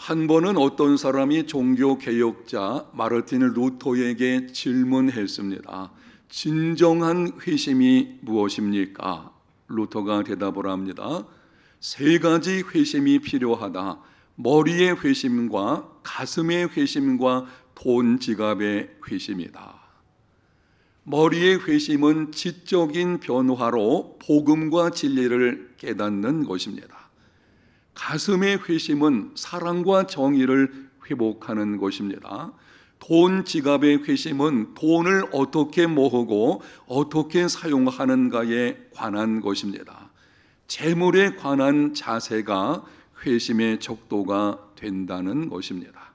한 번은 어떤 사람이 종교개혁자 마르틴 루터에게 질문했습니다. 진정한 회심이 무엇입니까? 루터가 대답을 합니다. 세 가지 회심이 필요하다. 머리의 회심과 가슴의 회심과 돈 지갑의 회심이다. 머리의 회심은 지적인 변화로 복음과 진리를 깨닫는 것입니다. 가슴의 회심은 사랑과 정의를 회복하는 것입니다. 돈 지갑의 회심은 돈을 어떻게 모으고 어떻게 사용하는가에 관한 것입니다. 재물에 관한 자세가 회심의 척도가 된다는 것입니다.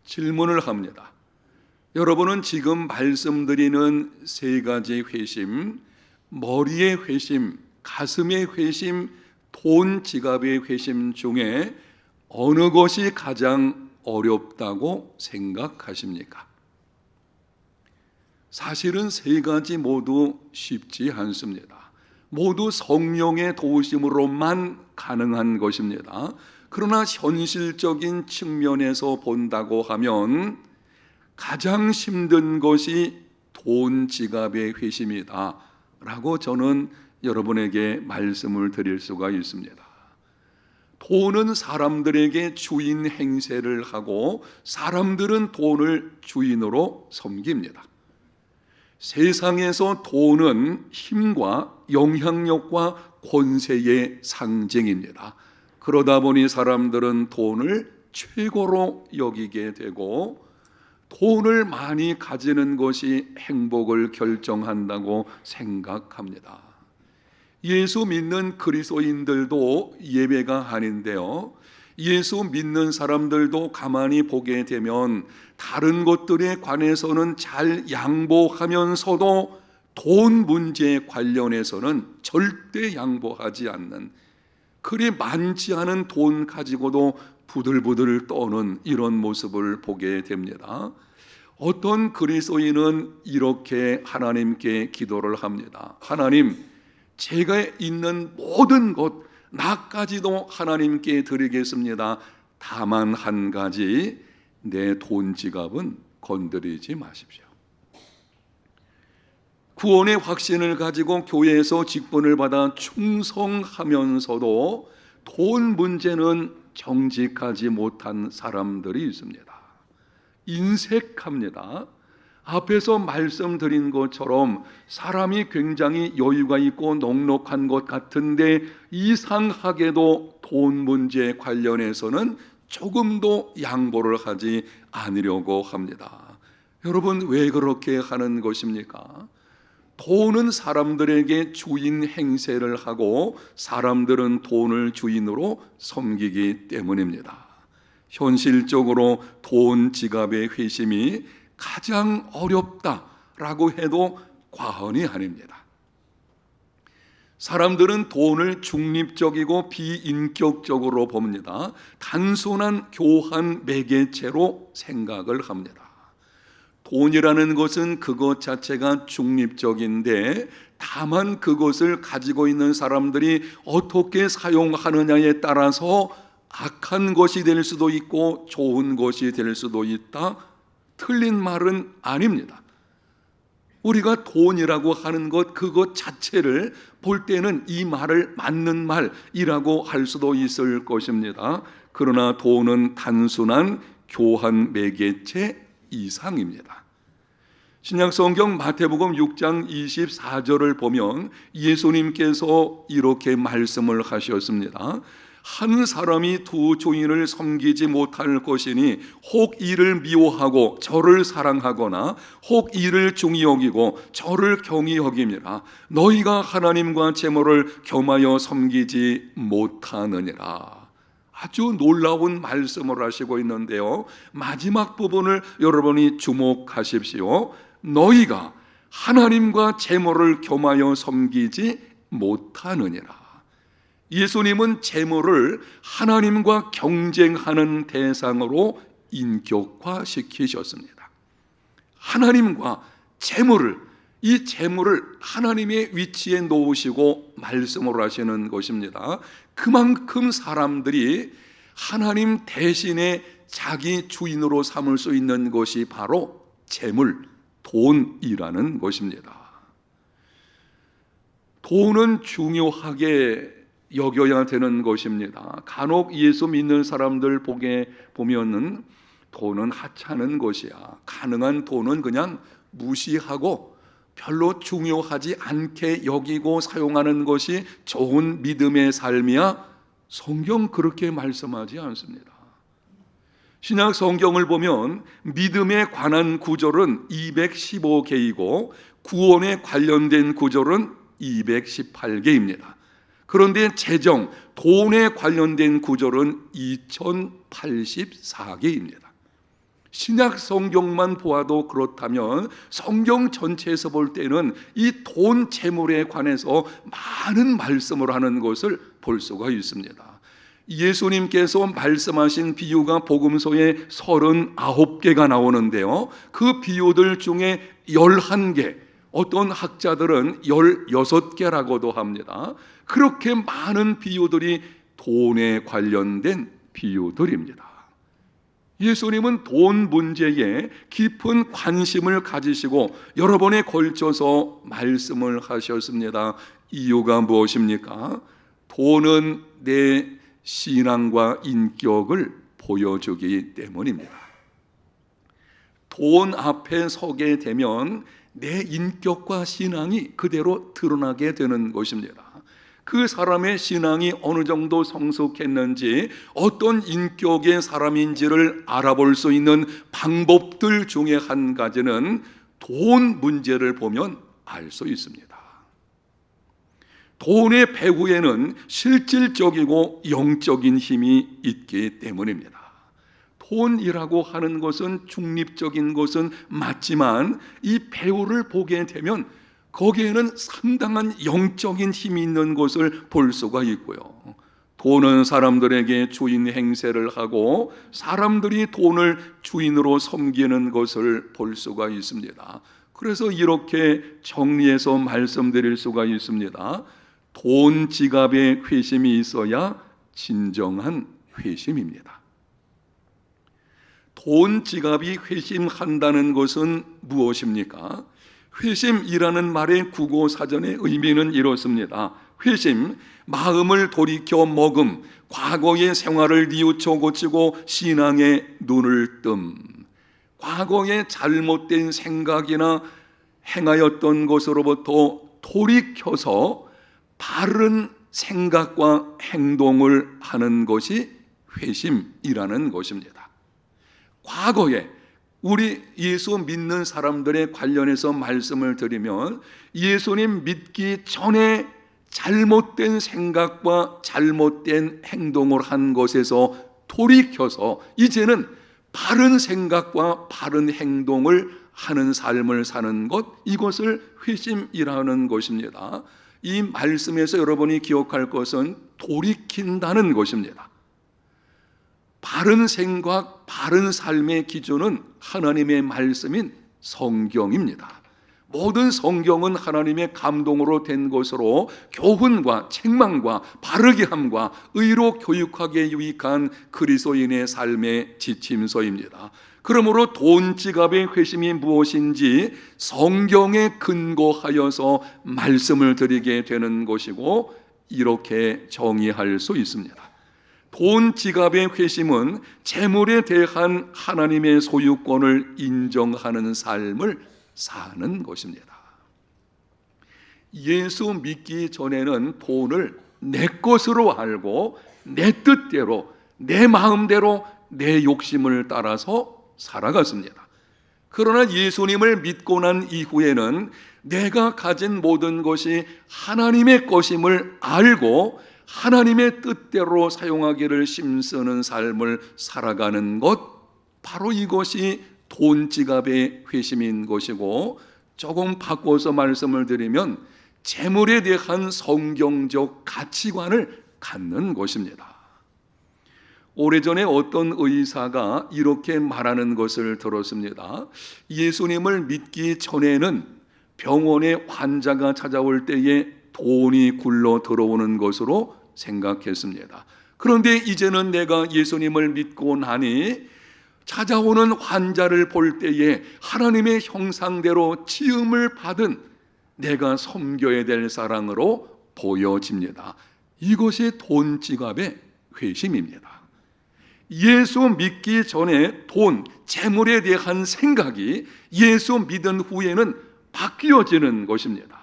질문을 합니다. 여러분은 지금 말씀드리는 세 가지 회심, 머리의 회심, 가슴의 회심, 돈 지갑의 회심 중에 어느 것이 가장 어렵다고 생각하십니까? 사실은 세 가지 모두 쉽지 않습니다. 모두 성령의 도우심으로만 가능한 것입니다. 그러나 현실적인 측면에서 본다고 하면 가장 힘든 것이 돈 지갑의 회심이다 라고 저는 여러분에게 말씀을 드릴 수가 있습니다. 돈은 사람들에게 주인 행세를 하고 사람들은 돈을 주인으로 섬깁니다. 세상에서 돈은 힘과 영향력과 권세의 상징입니다. 그러다 보니 사람들은 돈을 최고로 여기게 되고 돈을 많이 가지는 것이 행복을 결정한다고 생각합니다. 예수 믿는 그리스도인들도 예외가 아닌데요. 예수 믿는 사람들도 가만히 보게 되면 다른 것들에 관해서는 잘 양보하면서도 돈 문제에 관련해서는 절대 양보하지 않는, 그리 많지 않은 돈 가지고도 부들부들 떠는 이런 모습을 보게 됩니다. 어떤 그리스도인은 이렇게 하나님께 기도를 합니다. 하나님, 제가 있는 모든 것 나까지도 하나님께 드리겠습니다. 다만 한 가지, 내 돈 지갑은 건드리지 마십시오. 구원의 확신을 가지고 교회에서 직분을 받아 충성하면서도 돈 문제는 정직하지 못한 사람들이 있습니다. 인색합니다. 앞에서 말씀드린 것처럼 사람이 굉장히 여유가 있고 넉넉한 것 같은데 이상하게도 돈 문제에 관련해서는 조금도 양보를 하지 않으려고 합니다. 여러분, 왜 그렇게 하는 것입니까? 돈은 사람들에게 주인 행세를 하고 사람들은 돈을 주인으로 섬기기 때문입니다. 현실적으로 돈 지갑의 회심이 가장 어렵다라고 해도 과언이 아닙니다. 사람들은 돈을 중립적이고 비인격적으로 봅니다. 단순한 교환 매개체로 생각을 합니다. 돈이라는 것은 그것 자체가 중립적인데 다만 그것을 가지고 있는 사람들이 어떻게 사용하느냐에 따라서 악한 것이 될 수도 있고 좋은 것이 될 수도 있다. 틀린 말은 아닙니다. 우리가 돈이라고 하는 것, 그것 자체를 볼 때는 이 말을 맞는 말이라고 할 수도 있을 것입니다. 그러나 돈은 단순한 교환 매개체 이상입니다. 신약성경 마태복음 6장 24절을 보면 예수님께서 이렇게 말씀을 하셨습니다. 한 사람이 두 주인을 섬기지 못할 것이니 혹 이를 미워하고 저를 사랑하거나 혹 이를 중히 여기고 저를 경히 여김이라. 너희가 하나님과 재물을 겸하여 섬기지 못하느니라. 아주 놀라운 말씀을 하시고 있는데요, 마지막 부분을 여러분이 주목하십시오. 너희가 하나님과 재물을 겸하여 섬기지 못하느니라. 예수님은 재물을 하나님과 경쟁하는 대상으로 인격화시키셨습니다. 하나님과 재물을, 이 재물을 하나님의 위치에 놓으시고 말씀을 하시는 것입니다. 그만큼 사람들이 하나님 대신에 자기 주인으로 삼을 수 있는 것이 바로 재물, 돈이라는 것입니다. 돈은 중요하게 여겨야 되는 것입니다. 간혹 예수 믿는 사람들 보면은 돈은 하찮은 것이야, 가능한 돈은 그냥 무시하고 별로 중요하지 않게 여기고 사용하는 것이 좋은 믿음의 삶이야. 성경 그렇게 말씀하지 않습니다. 신약 성경을 보면 믿음에 관한 구절은 215개이고 구원에 관련된 구절은 218개입니다. 그런데 재정, 돈에 관련된 구절은 2084개입니다. 신약 성경만 보아도 그렇다면 성경 전체에서 볼 때는 이 돈 재물에 관해서 많은 말씀을 하는 것을 볼 수가 있습니다. 예수님께서 말씀하신 비유가 복음서에 39개가 나오는데요, 그 비유들 중에 11개, 어떤 학자들은 16개라고도 합니다. 그렇게 많은 비유들이 돈에 관련된 비유들입니다. 예수님은 돈 문제에 깊은 관심을 가지시고 여러 번에 걸쳐서 말씀을 하셨습니다. 이유가 무엇입니까? 돈은 내 신앙과 인격을 보여주기 때문입니다. 돈 앞에 서게 되면 내 인격과 신앙이 그대로 드러나게 되는 것입니다. 그 사람의 신앙이 어느 정도 성숙했는지, 어떤 인격의 사람인지를 알아볼 수 있는 방법들 중에 한 가지는 돈 문제를 보면 알 수 있습니다. 돈의 배후에는 실질적이고 영적인 힘이 있기 때문입니다. 돈이라고 하는 것은 중립적인 것은 맞지만 이 배후를 보게 되면 거기에는 상당한 영적인 힘이 있는 것을 볼 수가 있고요. 돈은 사람들에게 주인 행세를 하고 사람들이 돈을 주인으로 섬기는 것을 볼 수가 있습니다. 그래서 이렇게 정리해서 말씀드릴 수가 있습니다. 돈 지갑에 회심이 있어야 진정한 회심입니다. 돈 지갑이 회심한다는 것은 무엇입니까? 회심이라는 말의 국어 사전의 의미는 이렇습니다. 회심, 마음을 돌이켜 머금, 과거의 생활을 뉘우쳐 고치고 신앙의 눈을 뜸. 과거의 잘못된 생각이나 행하였던 것으로부터 돌이켜서 바른 생각과 행동을 하는 것이 회심이라는 것입니다. 과거에 우리 예수 믿는 사람들에 관련해서 말씀을 드리면, 예수님 믿기 전에 잘못된 생각과 잘못된 행동을 한 것에서 돌이켜서 이제는 바른 생각과 바른 행동을 하는 삶을 사는 것, 이것을 회심이라는 것입니다. 이 말씀에서 여러분이 기억할 것은 돌이킨다는 것입니다. 바른 생각, 바른 삶의 기준은 하나님의 말씀인 성경입니다. 모든 성경은 하나님의 감동으로 된 것으로 교훈과 책망과 바르게 함과 의로 교육하기에 유익한 그리스도인의 삶의 지침서입니다. 그러므로 돈 지갑의 회심이 무엇인지 성경에 근거하여서 말씀을 드리게 되는 것이고, 이렇게 정의할 수 있습니다. 돈 지갑의 회심은 재물에 대한 하나님의 소유권을 인정하는 삶을 사는 것입니다. 예수 믿기 전에는 돈을 내 것으로 알고 내 뜻대로, 내 마음대로, 내 욕심을 따라서 살아갔습니다. 그러나 예수님을 믿고 난 이후에는 내가 가진 모든 것이 하나님의 것임을 알고 하나님의 뜻대로 사용하기를 힘쓰는 삶을 살아가는 것, 바로 이것이 돈 지갑의 회심인 것이고, 조금 바꿔서 말씀을 드리면 재물에 대한 성경적 가치관을 갖는 것입니다. 오래전에 어떤 의사가 이렇게 말하는 것을 들었습니다. 예수님을 믿기 전에는 병원에 환자가 찾아올 때에 돈이 굴러 들어오는 것으로 생각했습니다. 그런데 이제는 내가 예수님을 믿고 나니 찾아오는 환자를 볼 때에 하나님의 형상대로 지음을 받은 내가 섬겨야 될 사랑으로 보여집니다. 이것이 돈 지갑의 회심입니다. 예수 믿기 전에 돈, 재물에 대한 생각이 예수 믿은 후에는 바뀌어지는 것입니다.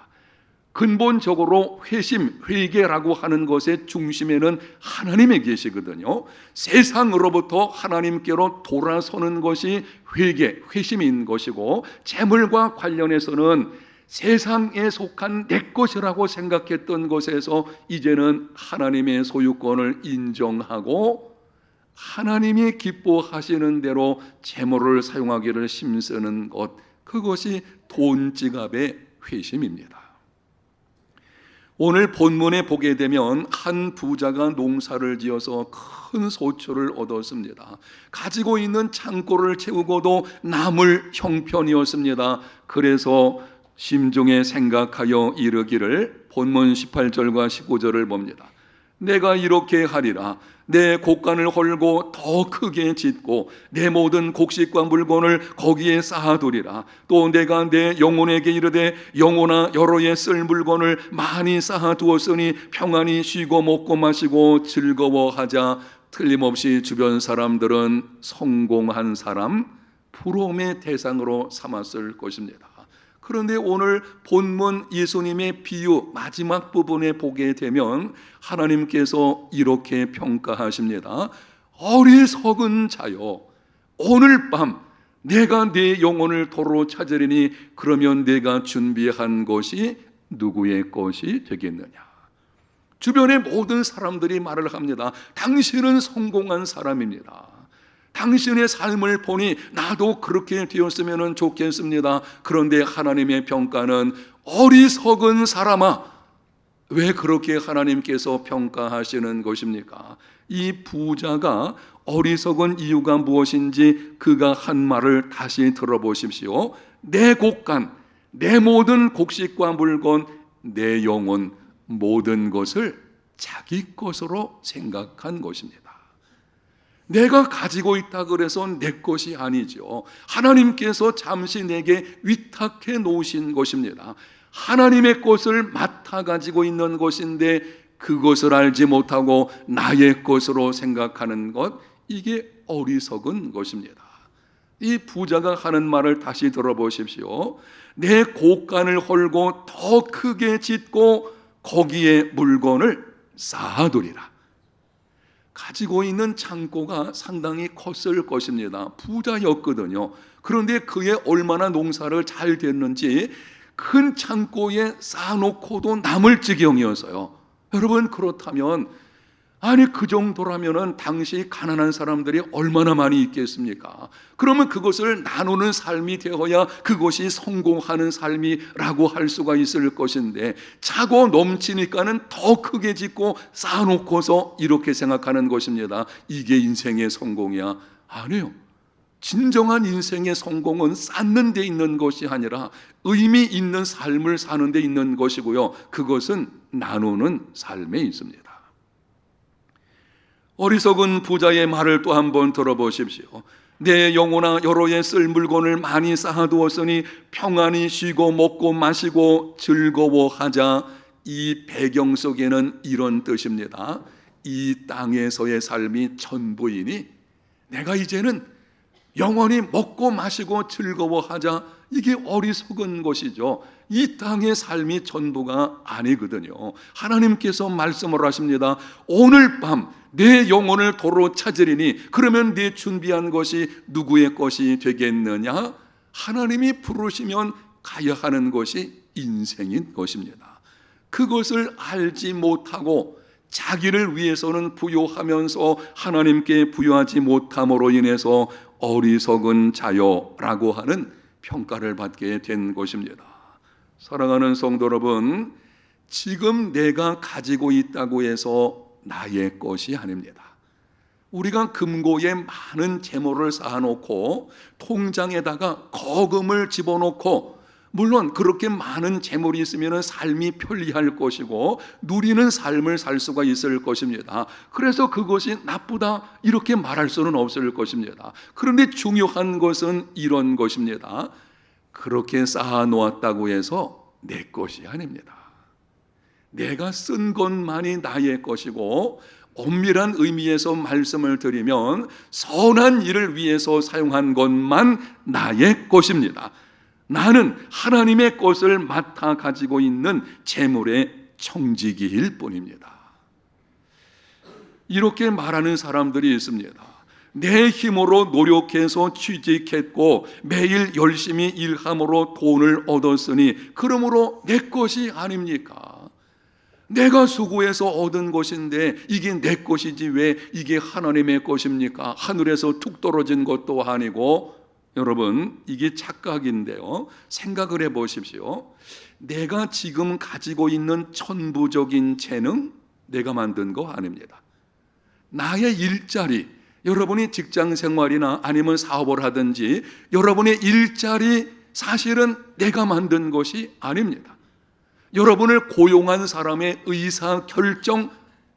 근본적으로 회심, 회개라고 하는 것의 중심에는 하나님이 계시거든요. 세상으로부터 하나님께로 돌아서는 것이 회개, 회심인 것이고, 재물과 관련해서는 세상에 속한 내 것이라고 생각했던 것에서 이제는 하나님의 소유권을 인정하고 하나님이 기뻐하시는 대로 재물을 사용하기를 힘쓰는 것, 그것이 돈 지갑의 회심입니다. 오늘 본문에 보게 되면 한 부자가 농사를 지어서 큰 소출을 얻었습니다. 가지고 있는 창고를 채우고도 남을 형편이었습니다. 그래서 심중에 생각하여 이르기를, 본문 18절과 19절을 봅니다. 내가 이렇게 하리라. 내 곡간을 헐고 더 크게 짓고 내 모든 곡식과 물건을 거기에 쌓아두리라. 또 내가 내 영혼에게 이르되 영혼아 여러에 쓸 물건을 많이 쌓아두었으니 평안히 쉬고 먹고 마시고 즐거워하자. 틀림없이 주변 사람들은 성공한 사람, 부러움의 대상으로 삼았을 것입니다. 그런데 오늘 본문 예수님의 비유 마지막 부분에 보게 되면 하나님께서 이렇게 평가하십니다. 어리석은 자여, 오늘 밤 내가 네 영혼을 도로 찾으리니 그러면 내가 준비한 것이 누구의 것이 되겠느냐. 주변의 모든 사람들이 말을 합니다. 당신은 성공한 사람입니다. 당신의 삶을 보니 나도 그렇게 되었으면 좋겠습니다. 그런데 하나님의 평가는 어리석은 사람아. 왜 그렇게 하나님께서 평가하시는 것입니까? 이 부자가 어리석은 이유가 무엇인지 그가 한 말을 다시 들어보십시오. 내 곡간, 내 모든 곡식과 물건, 내 영혼, 모든 것을 자기 것으로 생각한 것입니다. 내가 가지고 있다 그래서 내 것이 아니죠. 하나님께서 잠시 내게 위탁해 놓으신 것입니다. 하나님의 것을 맡아 가지고 있는 것인데 그것을 알지 못하고 나의 것으로 생각하는 것, 이게 어리석은 것입니다. 이 부자가 하는 말을 다시 들어보십시오. 내 곡간을 헐고 더 크게 짓고 거기에 물건을 쌓아두리라. 가지고 있는 창고가 상당히 컸을 것입니다. 부자였거든요. 그런데 그의 얼마나 농사를 잘 됐는지 큰 창고에 쌓아놓고도 남을 지경이었어요. 여러분, 그렇다면 아니 그 정도라면은 당시 가난한 사람들이 얼마나 많이 있겠습니까? 그러면 그것을 나누는 삶이 되어야 그것이 성공하는 삶이라고 할 수가 있을 것인데 차고 넘치니까는 더 크게 짓고 쌓아놓고서 이렇게 생각하는 것입니다. 이게 인생의 성공이야? 아니요. 진정한 인생의 성공은 쌓는 데 있는 것이 아니라 의미 있는 삶을 사는 데 있는 것이고요. 그것은 나누는 삶에 있습니다. 어리석은 부자의 말을 또 한번 들어보십시오. 내 영혼아 여러에 쓸 물건을 많이 쌓아두었으니 평안히 쉬고 먹고 마시고 즐거워하자. 이 배경 속에는 이런 뜻입니다. 이 땅에서의 삶이 전부이니 내가 이제는 영원히 먹고 마시고 즐거워하자. 이게 어리석은 것이죠. 이 땅의 삶이 전부가 아니거든요. 하나님께서 말씀을 하십니다. 오늘 밤 내 영혼을 도로 찾으리니 그러면 네 준비한 것이 누구의 것이 되겠느냐? 하나님이 부르시면 가야 하는 것이 인생인 것입니다. 그것을 알지 못하고 자기를 위해서는 부요하면서 하나님께 부요하지 못함으로 인해서 어리석은 자여라고 하는 평가를 받게 된 것입니다. 사랑하는 성도 여러분, 지금 내가 가지고 있다고 해서 나의 것이 아닙니다. 우리가 금고에 많은 재물을 쌓아놓고 통장에다가 거금을 집어넣고 물론 그렇게 많은 재물이 있으면 삶이 편리할 것이고 누리는 삶을 살 수가 있을 것입니다. 그래서 그것이 나쁘다 이렇게 말할 수는 없을 것입니다. 그런데 중요한 것은 이런 것입니다. 그렇게 쌓아놓았다고 해서 내 것이 아닙니다. 내가 쓴 것만이 나의 것이고, 엄밀한 의미에서 말씀을 드리면 선한 일을 위해서 사용한 것만 나의 것입니다. 나는 하나님의 것을 맡아 가지고 있는 재물의 청지기일 뿐입니다. 이렇게 말하는 사람들이 있습니다. 내 힘으로 노력해서 취직했고 매일 열심히 일함으로 돈을 얻었으니 그러므로 내 것이 아닙니까? 내가 수고해서 얻은 것인데 이게 내 것이지 왜 이게 하나님의 것입니까? 하늘에서 툭 떨어진 것도 아니고. 여러분, 이게 착각인데요. 생각을 해보십시오. 내가 지금 가지고 있는 천부적인 재능, 내가 만든 거 아닙니다. 나의 일자리, 여러분이 직장 생활이나 아니면 사업을 하든지 여러분의 일자리, 사실은 내가 만든 것이 아닙니다. 여러분을 고용한 사람의 의사 결정,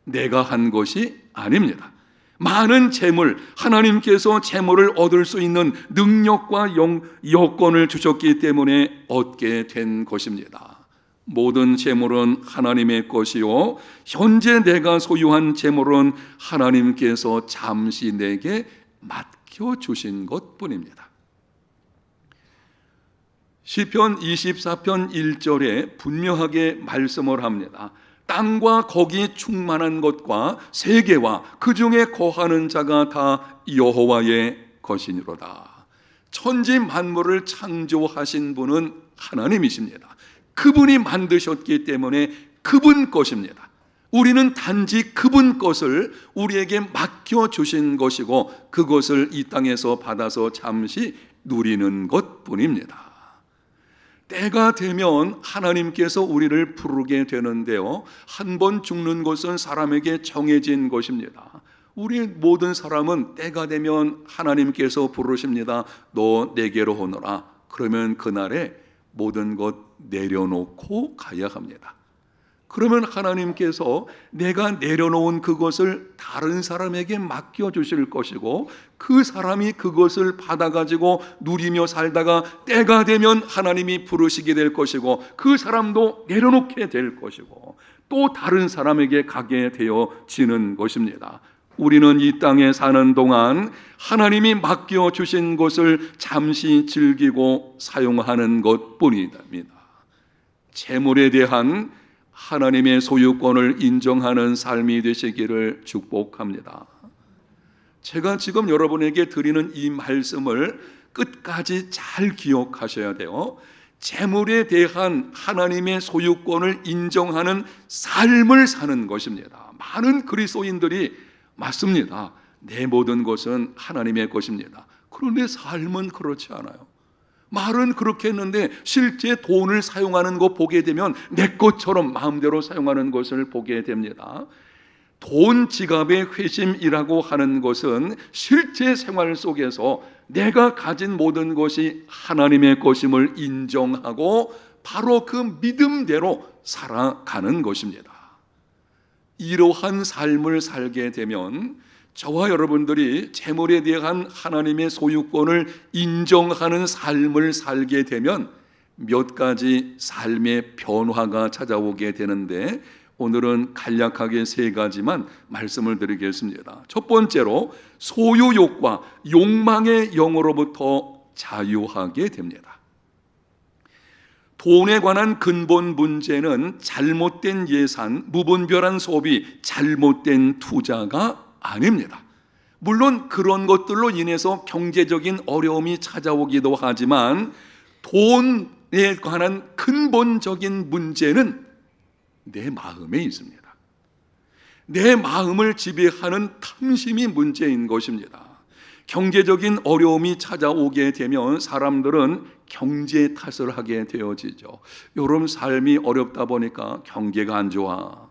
내가 한 것이 아닙니다. 많은 재물, 하나님께서 재물을 얻을 수 있는 능력과 여건을 주셨기 때문에 얻게 된 것입니다. 모든 재물은 하나님의 것이요, 현재 내가 소유한 재물은 하나님께서 잠시 내게 맡겨주신 것뿐입니다. 시편 24편 1절에 분명하게 말씀을 합니다. 땅과 거기 충만한 것과 세계와 그 중에 거하는 자가 다 여호와의 것이니로다. 천지 만물을 창조하신 분은 하나님이십니다. 그분이 만드셨기 때문에 그분 것입니다. 우리는 단지 그분 것을 우리에게 맡겨주신 것이고 그것을 이 땅에서 받아서 잠시 누리는 것뿐입니다. 때가 되면 하나님께서 우리를 부르게 되는데요, 한 번 죽는 것은 사람에게 정해진 것입니다. 우리 모든 사람은 때가 되면 하나님께서 부르십니다. 너 내게로 오너라. 그러면 그날에 모든 것 내려놓고 가야 합니다. 그러면 하나님께서 내가 내려놓은 그것을 다른 사람에게 맡겨주실 것이고 그 사람이 그것을 받아가지고 누리며 살다가 때가 되면 하나님이 부르시게 될 것이고 그 사람도 내려놓게 될 것이고 또 다른 사람에게 가게 되어지는 것입니다. 우리는 이 땅에 사는 동안 하나님이 맡겨주신 것을 잠시 즐기고 사용하는 것뿐입니다. 재물에 대한 하나님의 소유권을 인정하는 삶이 되시기를 축복합니다. 제가 지금 여러분에게 드리는 이 말씀을 끝까지 잘 기억하셔야 돼요. 재물에 대한 하나님의 소유권을 인정하는 삶을 사는 것입니다. 많은 그리스도인들이 맞습니다. 내 모든 것은 하나님의 것입니다. 그런데 삶은 그렇지 않아요. 말은 그렇게 했는데 실제 돈을 사용하는 거 보게 되면 내 것처럼 마음대로 사용하는 것을 보게 됩니다. 돈 지갑의 회심이라고 하는 것은 실제 생활 속에서 내가 가진 모든 것이 하나님의 것임을 인정하고 바로 그 믿음대로 살아가는 것입니다. 이러한 삶을 살게 되면 저와 여러분들이 재물에 대한 하나님의 소유권을 인정하는 삶을 살게 되면 몇 가지 삶의 변화가 찾아오게 되는데 오늘은 간략하게 세 가지만 말씀을 드리겠습니다. 첫 번째로 소유욕과 욕망의 영으로부터 자유하게 됩니다. 돈에 관한 근본 문제는 잘못된 예산, 무분별한 소비, 잘못된 투자가 아닙니다. 물론 그런 것들로 인해서 경제적인 어려움이 찾아오기도 하지만 돈에 관한 근본적인 문제는 내 마음에 있습니다. 내 마음을 지배하는 탐심이 문제인 것입니다. 경제적인 어려움이 찾아오게 되면 사람들은 경제 탓을 하게 되어지죠. 여러분 삶이 어렵다 보니까 경제가 안 좋아.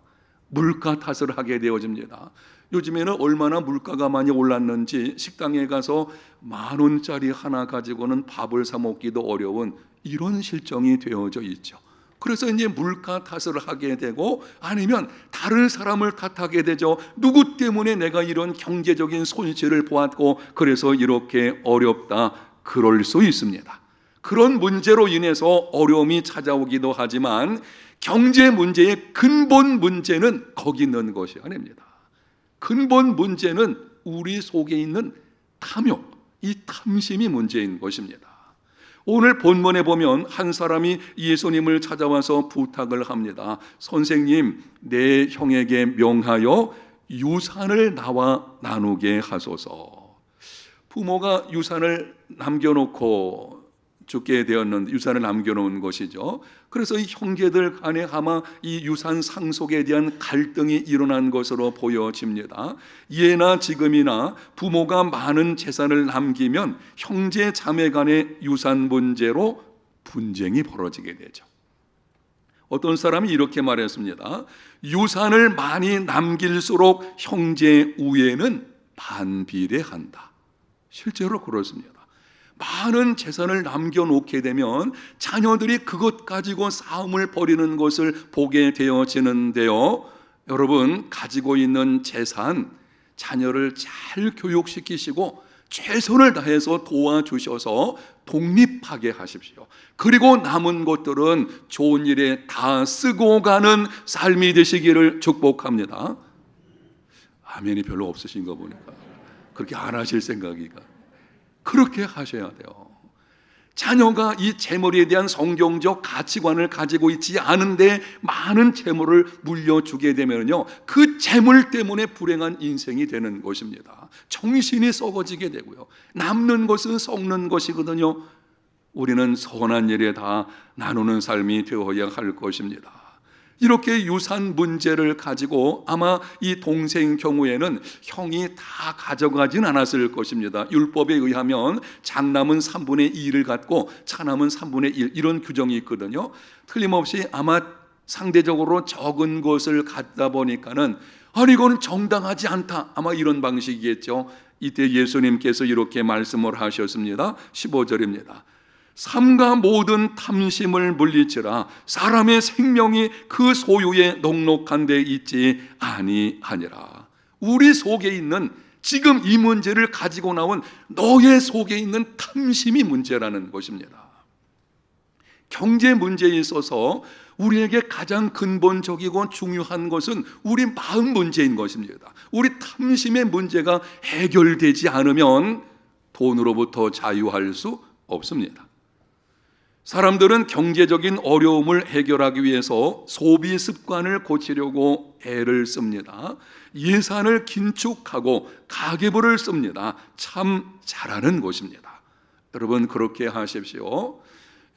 물가 탓을 하게 되어집니다. 요즘에는 얼마나 물가가 많이 올랐는지 식당에 가서 10,000원짜리 하나 가지고는 밥을 사 먹기도 어려운 이런 실정이 되어져 있죠. 그래서 이제 물가 탓을 하게 되고 아니면 다른 사람을 탓하게 되죠. 누구 때문에 내가 이런 경제적인 손실을 보았고 그래서 이렇게 어렵다, 그럴 수 있습니다. 그런 문제로 인해서 어려움이 찾아오기도 하지만 경제 문제의 근본 문제는 거기 있는 것이 아닙니다. 근본 문제는 우리 속에 있는 탐욕, 이 탐심이 문제인 것입니다. 오늘 본문에 보면 한 사람이 예수님을 찾아와서 부탁을 합니다. 선생님, 내 형에게 명하여 유산을 나와 나누게 하소서. 부모가 유산을 남겨놓고 죽게 되었는데 유산을 남겨놓은 것이죠. 그래서 이 형제들 간에 아마 이 유산 상속에 대한 갈등이 일어난 것으로 보여집니다. 예나 지금이나 부모가 많은 재산을 남기면 형제 자매 간의 유산 문제로 분쟁이 벌어지게 되죠. 어떤 사람이 이렇게 말했습니다. 유산을 많이 남길수록 형제 우애는 반비례한다. 실제로 그렇습니다. 많은 재산을 남겨놓게 되면 자녀들이 그것 가지고 싸움을 벌이는 것을 보게 되어지는데요. 여러분, 가지고 있는 재산, 자녀를 잘 교육시키시고 최선을 다해서 도와주셔서 독립하게 하십시오. 그리고 남은 것들은 좋은 일에 다 쓰고 가는 삶이 되시기를 축복합니다. 아멘이 별로 없으신 거 보니까 그렇게 안 하실 생각이가. 그렇게 하셔야 돼요. 자녀가 이 재물에 대한 성경적 가치관을 가지고 있지 않은데 많은 재물을 물려주게 되면요, 그 재물 때문에 불행한 인생이 되는 것입니다. 정신이 썩어지게 되고요, 남는 것은 썩는 것이거든요. 우리는 선한 일에 다 나누는 삶이 되어야 할 것입니다. 이렇게 유산 문제를 가지고 아마 이 동생 경우에는 형이 다 가져가진 않았을 것입니다. 율법에 의하면 장남은 3분의 2를 갖고 차남은 3분의 1 이런 규정이 있거든요. 틀림없이 아마 상대적으로 적은 것을 갖다 보니까는 아니 이거는 정당하지 않다, 아마 이런 방식이겠죠. 이때 예수님께서 이렇게 말씀을 하셨습니다. 15절입니다. 삼가 모든 탐심을 물리치라. 사람의 생명이 그 소유에 넉넉한 데 있지 아니하니라. 우리 속에 있는 지금 이 문제를 가지고 나온 너의 속에 있는 탐심이 문제라는 것입니다. 경제 문제에 있어서 우리에게 가장 근본적이고 중요한 것은 우리 마음 문제인 것입니다. 우리 탐심의 문제가 해결되지 않으면 돈으로부터 자유할 수 없습니다. 사람들은 경제적인 어려움을 해결하기 위해서 소비 습관을 고치려고 애를 씁니다. 예산을 긴축하고 가계부를 씁니다. 참 잘하는 것입니다. 여러분, 그렇게 하십시오.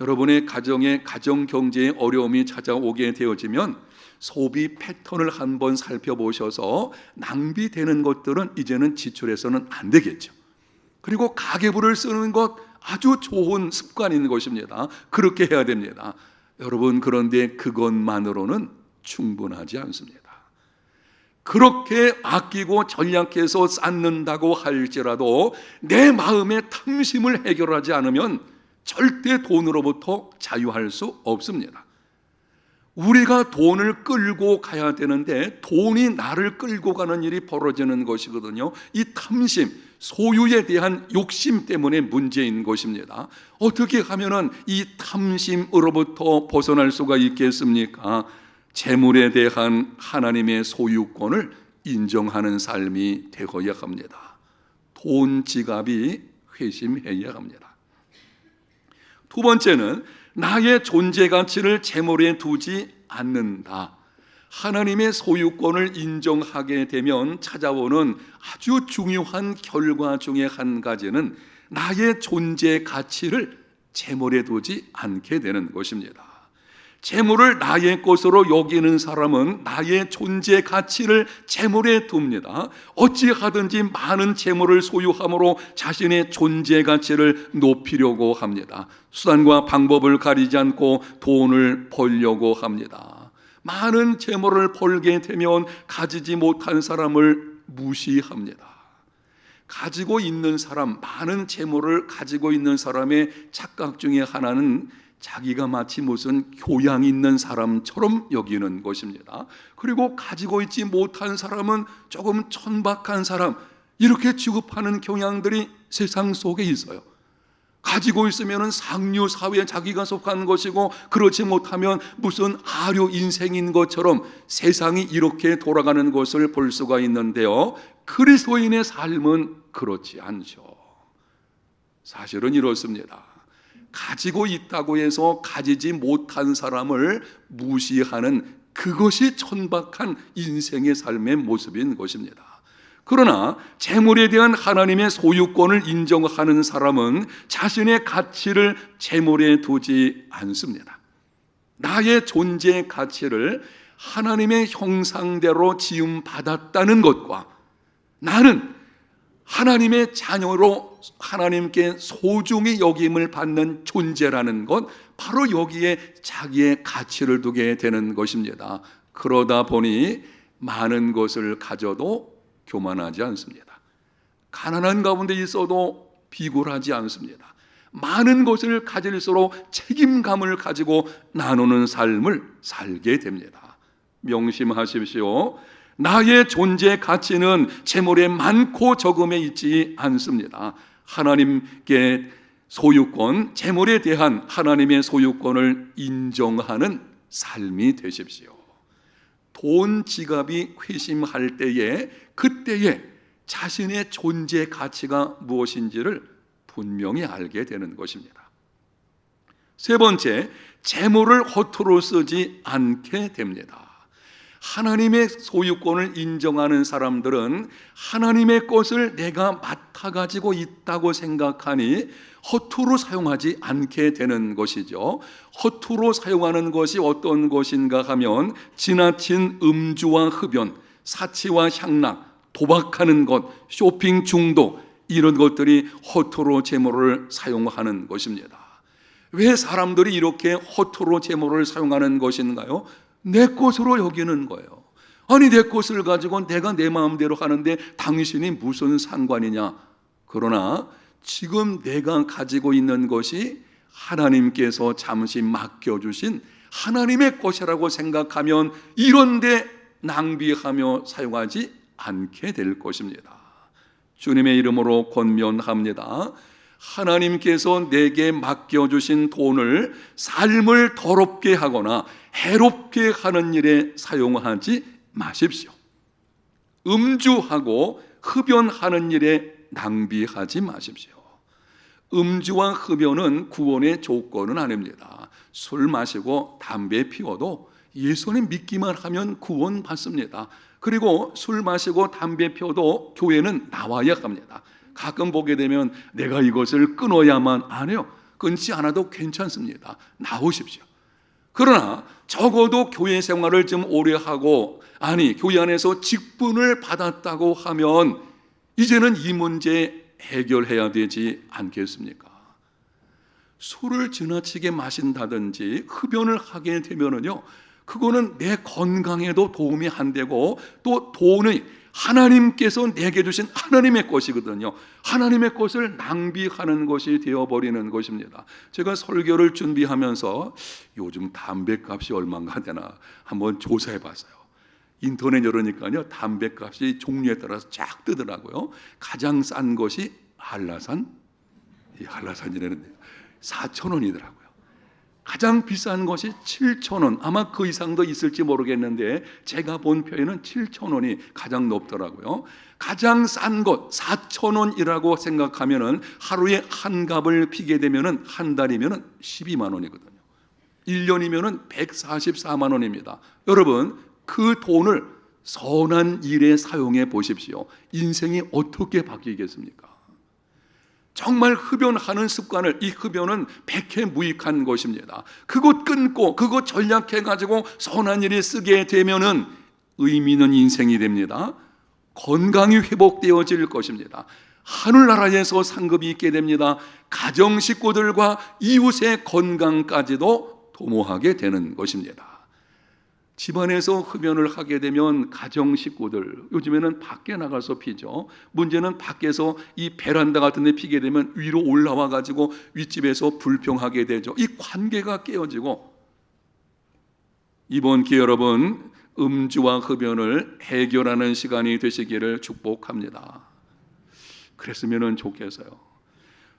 여러분의 가정에 가정 경제에 어려움이 찾아오게 되어지면 소비 패턴을 한번 살펴보셔서 낭비되는 것들은 이제는 지출해서는 안 되겠죠. 그리고 가계부를 쓰는 것 아주 좋은 습관인 것입니다. 그렇게 해야 됩니다. 여러분, 그런데 그것만으로는 충분하지 않습니다. 그렇게 아끼고 전략해서 쌓는다고 할지라도 내 마음의 탐심을 해결하지 않으면 절대 돈으로부터 자유할 수 없습니다. 우리가 돈을 끌고 가야 되는데 돈이 나를 끌고 가는 일이 벌어지는 것이거든요. 이 탐심, 소유에 대한 욕심 때문에 문제인 것입니다. 어떻게 하면은 이 탐심으로부터 벗어날 수가 있겠습니까? 재물에 대한 하나님의 소유권을 인정하는 삶이 되어야 합니다. 돈 지갑이 회심해야 합니다. 두 번째는 나의 존재 가치를 재물에 두지 않는다. 하나님의 소유권을 인정하게 되면 찾아오는 아주 중요한 결과 중에 한 가지는 나의 존재 가치를 재물에 두지 않게 되는 것입니다. 재물을 나의 것으로 여기는 사람은 나의 존재 가치를 재물에 둡니다. 어찌하든지 많은 재물을 소유함으로 자신의 존재 가치를 높이려고 합니다. 수단과 방법을 가리지 않고 돈을 벌려고 합니다. 많은 재물을 벌게 되면 가지지 못한 사람을 무시합니다. 가지고 있는 사람, 많은 재물을 가지고 있는 사람의 착각 중에 하나는 자기가 마치 무슨 교양 있는 사람처럼 여기는 것입니다. 그리고 가지고 있지 못한 사람은 조금 천박한 사람, 이렇게 취급하는 경향들이 세상 속에 있어요. 가지고 있으면 상류 사회에 자기가 속한 것이고, 그렇지 못하면 무슨 하류 인생인 것처럼 세상이 이렇게 돌아가는 것을 볼 수가 있는데요, 그리스도인의 삶은 그렇지 않죠. 사실은 이렇습니다. 가지고 있다고 해서 가지지 못한 사람을 무시하는 그것이 천박한 인생의 삶의 모습인 것입니다. 그러나 재물에 대한 하나님의 소유권을 인정하는 사람은 자신의 가치를 재물에 두지 않습니다. 나의 존재의 가치를 하나님의 형상대로 지음받았다는 것과 나는 하나님의 자녀로 하나님께 소중히 여김을 받는 존재라는 것, 바로 여기에 자기의 가치를 두게 되는 것입니다. 그러다 보니 많은 것을 가져도 교만하지 않습니다. 가난한 가운데 있어도 비굴하지 않습니다. 많은 것을 가질수록 책임감을 가지고 나누는 삶을 살게 됩니다. 명심하십시오. 나의 존재 가치는 재물의 많고 적음에 있지 않습니다. 하나님께 소유권, 재물에 대한 하나님의 소유권을 인정하는 삶이 되십시오. 돈 지갑이 회심할 때에, 그때에 자신의 존재 가치가 무엇인지를 분명히 알게 되는 것입니다. 세 번째, 재물을 허투루 쓰지 않게 됩니다. 하나님의 소유권을 인정하는 사람들은 하나님의 것을 내가 맡아 가지고 있다고 생각하니 허투루 사용하지 않게 되는 것이죠. 허투루 사용하는 것이 어떤 것인가 하면 지나친 음주와 흡연, 사치와 향락, 도박하는 것, 쇼핑 중독, 이런 것들이 허투루 재물을 사용하는 것입니다. 왜 사람들이 이렇게 허투루 재물을 사용하는 것인가요? 내 것으로 여기는 거예요. 아니, 내 것을 가지고 내가 내 마음대로 하는데 당신이 무슨 상관이냐? 그러나 지금 내가 가지고 있는 것이 하나님께서 잠시 맡겨주신 하나님의 것이라고 생각하면 이런데 낭비하며 사용하지 않게 될 것입니다. 주님의 이름으로 권면합니다. 하나님께서 내게 맡겨주신 돈을 삶을 더럽게 하거나 해롭게 하는 일에 사용하지 마십시오. 음주하고 흡연하는 일에 낭비하지 마십시오. 음주와 흡연은 구원의 조건은 아닙니다. 술 마시고 담배 피워도 예수님 믿기만 하면 구원 받습니다. 그리고 술 마시고 담배 피워도 교회는 나와야 합니다. 가끔 보게 되면 내가 이것을 끊어야만 안 해요. 끊지 않아도 괜찮습니다. 나오십시오. 그러나 적어도 교회 생활을 좀 오래 하고, 아니 교회 안에서 직분을 받았다고 하면 이제는 이 문제 해결해야 되지 않겠습니까? 술을 지나치게 마신다든지 흡연을 하게 되면은요, 그거는 내 건강에도 도움이 안 되고, 또 돈이 하나님께서 내게 주신 하나님의 것이거든요. 하나님의 것을 낭비하는 것이 되어버리는 것입니다. 제가 설교를 준비하면서 요즘 담배값이 얼마인가 되나 한번 조사해봤어요. 인터넷 열으니까요, 담배값이 종류에 따라서 쫙 뜨더라고요. 가장 싼 것이 한라산, 이 한라산이라는데 4,000원이더라고요. 가장 비싼 것이 7,000원, 아마 그 이상도 있을지 모르겠는데 제가 본 표에는 7,000원이 가장 높더라고요. 가장 싼 것 4,000원이라고 생각하면은 하루에 한 갑을 피게 되면은 한 달이면은 12만 원이거든요. 1년이면은 144만 원입니다. 여러분, 그 돈을 선한 일에 사용해 보십시오. 인생이 어떻게 바뀌겠습니까? 정말 흡연하는 습관을, 이 흡연은 백해무익한 것입니다. 그것 끊고 그것 전략해가지고 선한 일에 쓰게 되면은 의미 있는 인생이 됩니다. 건강이 회복되어질 것입니다. 하늘나라에서 상급이 있게 됩니다. 가정 식구들과 이웃의 건강까지도 도모하게 되는 것입니다. 집안에서 흡연을 하게 되면 가정 식구들, 요즘에는 밖에 나가서 피죠. 문제는 밖에서 이 베란다 같은 데 피게 되면 위로 올라와 가지고 윗집에서 불평하게 되죠. 이 관계가 깨어지고, 이번 기회 여러분, 음주와 흡연을 해결하는 시간이 되시기를 축복합니다. 그랬으면 좋겠어요.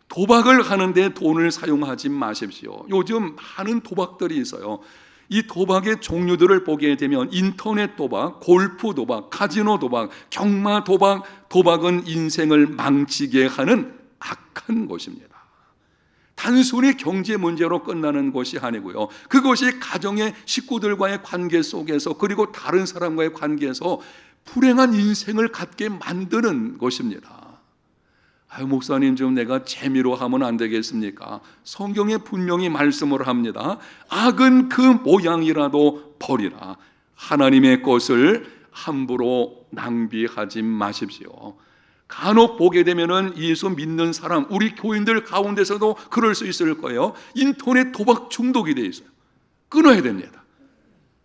도박을 하는데 돈을 사용하지 마십시오. 요즘 많은 도박들이 있어요. 이 도박의 종류들을 보게 되면 인터넷 도박, 골프 도박, 카지노 도박, 경마 도박, 도박은 인생을 망치게 하는 악한 것입니다. 단순히 경제 문제로 끝나는 것이 아니고요, 그것이 가정의 식구들과의 관계 속에서, 그리고 다른 사람과의 관계에서 불행한 인생을 갖게 만드는 것입니다. 아유, 목사님, 좀 내가 재미로 하면 안 되겠습니까? 성경에 분명히 말씀을 합니다. 악은 그 모양이라도 버리라. 하나님의 것을 함부로 낭비하지 마십시오. 간혹 보게 되면은 예수 믿는 사람, 우리 교인들 가운데서도 그럴 수 있을 거예요. 인터넷 도박 중독이 돼 있어요. 끊어야 됩니다.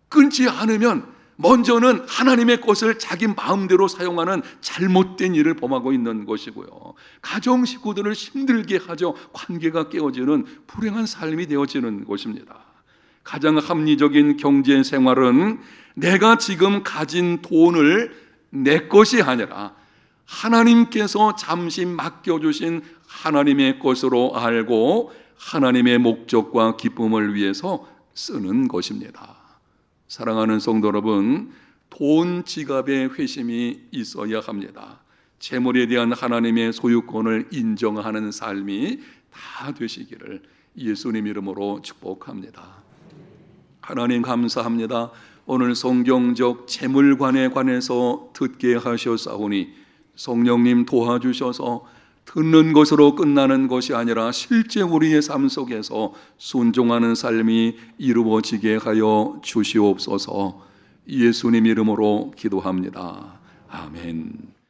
끊지 않으면 먼저는 하나님의 것을 자기 마음대로 사용하는 잘못된 일을 범하고 있는 것이고요, 가정 식구들을 힘들게 하죠. 관계가 깨어지는 불행한 삶이 되어지는 것입니다. 가장 합리적인 경제 생활은 내가 지금 가진 돈을 내 것이 아니라 하나님께서 잠시 맡겨주신 하나님의 것으로 알고 하나님의 목적과 기쁨을 위해서 쓰는 것입니다. 사랑하는 성도 여러분, 돈 지갑에 회심이 있어야 합니다. 재물에 대한 하나님의 소유권을 인정하는 삶이 다 되시기를 예수님 이름으로 축복합니다. 하나님 감사합니다. 오늘 성경적 재물관에 관해서 듣게 하셨사오니 성령님 도와주셔서 듣는 것으로 끝나는 것이 아니라 실제 우리의 삶 속에서 순종하는 삶이 이루어지게 하여 주시옵소서. 예수님 이름으로 기도합니다. 아멘.